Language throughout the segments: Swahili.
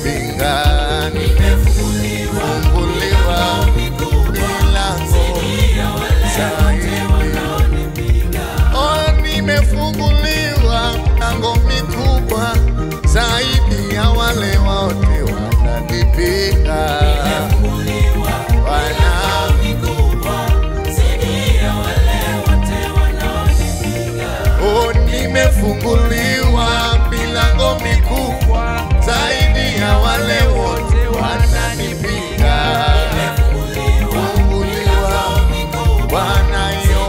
wanaonipinga. Nimefunguliwa milango zaidi. Oh, nimefunguliwa milango mikubwa zaidi ya wale wote wananipinga. Oh, nimefunguliwa milango mikubwa zaidi ya wale wote wananipinga. Funguliwa Bwana yo.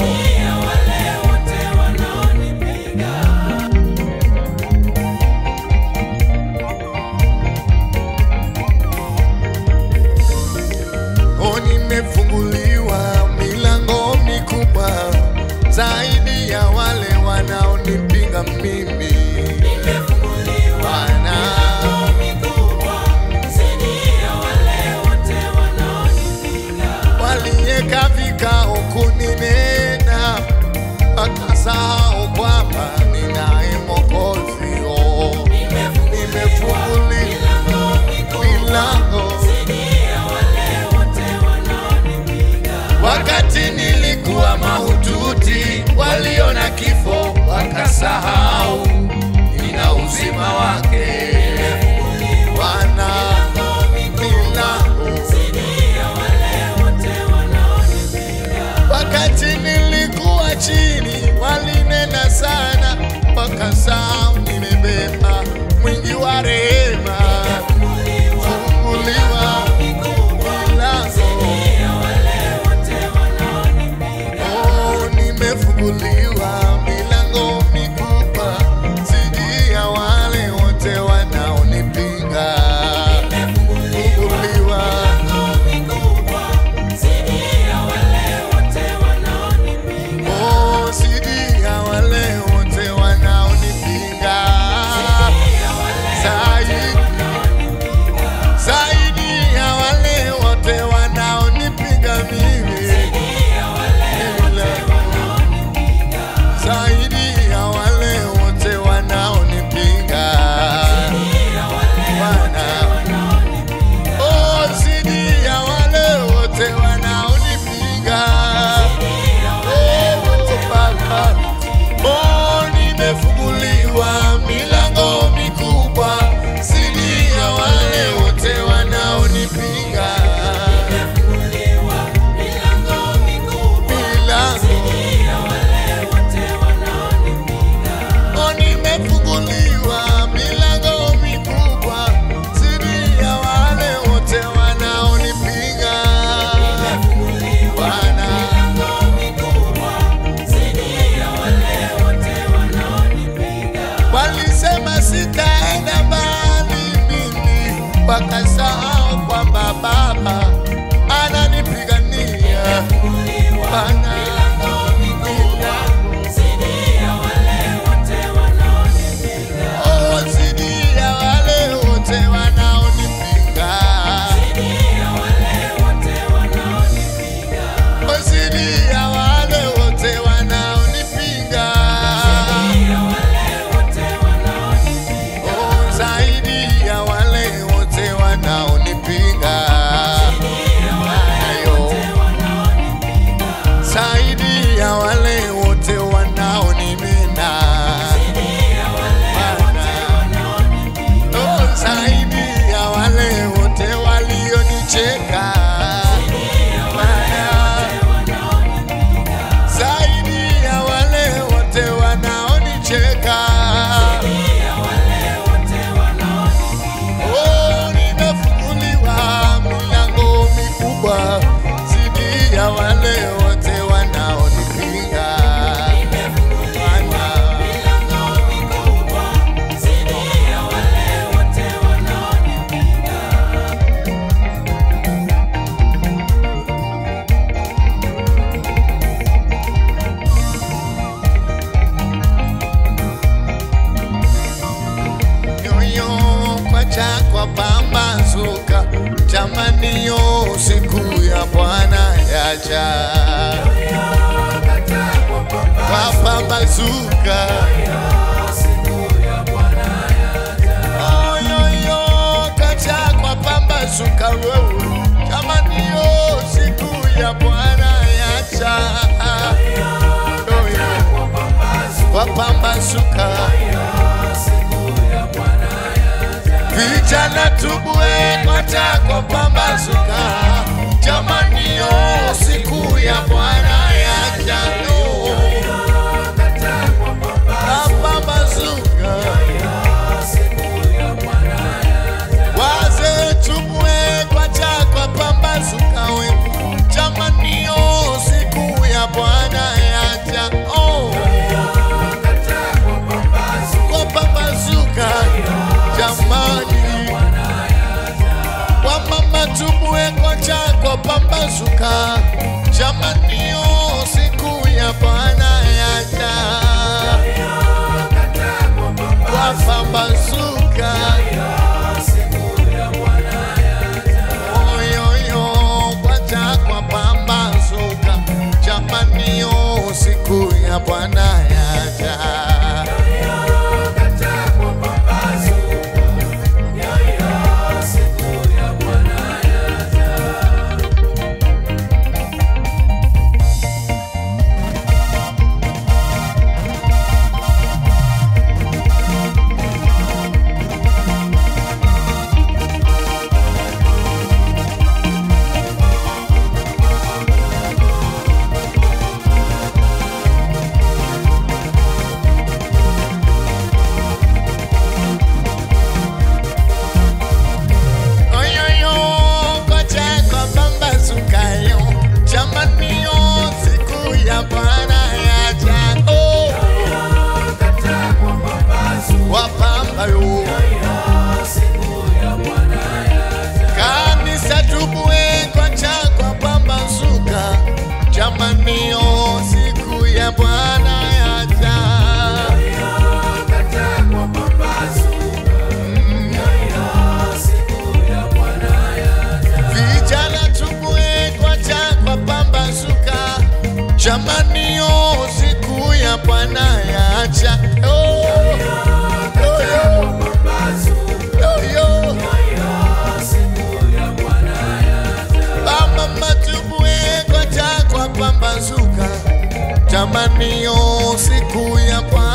Oh, nimefunguliwa milango mikubwa zaidi ya wale wanaonipinga mimi. Bwana walieka vikao kuninena, wakasahau kwamba ninaye Mwokozi. Oh, nimefunguliwa milango wakati nilikuwa mahututi, waliona kifo wakasahau nina uzima wake. Bwana milango wakati nilikuwa chini, walinena sana wakasahau nimebeba mwingi wa rehema. Funguliwa nimefunguliwa milango mikubwa zaidi ya wale wote wanaonipinga. Funguliwa oh, zaidi ya wale wote wanaonipinga. Zaidi ya wale wote wanaonipinga mimi. Zaidi ya wale wote wanaonipinga. Oh, zaidi ya wale wote wanaonipinga. Oh, nimefunguliwa milango mikubwa zaidi ya wale wote wanaonipinga. Nimefunguliwa milango mikubwa zaidi ya wale wote wanaonipinga. Bwana walisema sitaenda mbali mimi, wakasahau kwamba Baba ananipigania. Bwana siku ya Bwana yaja, wapambazuka. Siku ya Bwana yaja, oyoyo kacha vijana tubue kwa pambazuka, jamani yo siku ya Bwana yaja. Pambazuka, wazee tubue kwa pambazuka we, jamani yo siku ya Bwana yaja. Kwa pambazuka, jamani wamama tubue kwa pambazuka, jamani yo siku ya Bwana yaja. Kwa pambazuka, oyoyo kwa pambazuka, jamani yo siku ya Bwana yaja. Kanisa tubue kwa pambazuka, jamani yo siku ya Bwana yaja. Vijana tubue kwa pambazuka, jamani yo siku ya Bwana yaja. Mama tubue kwa pambazuka, jamani yo siku ya Bwana.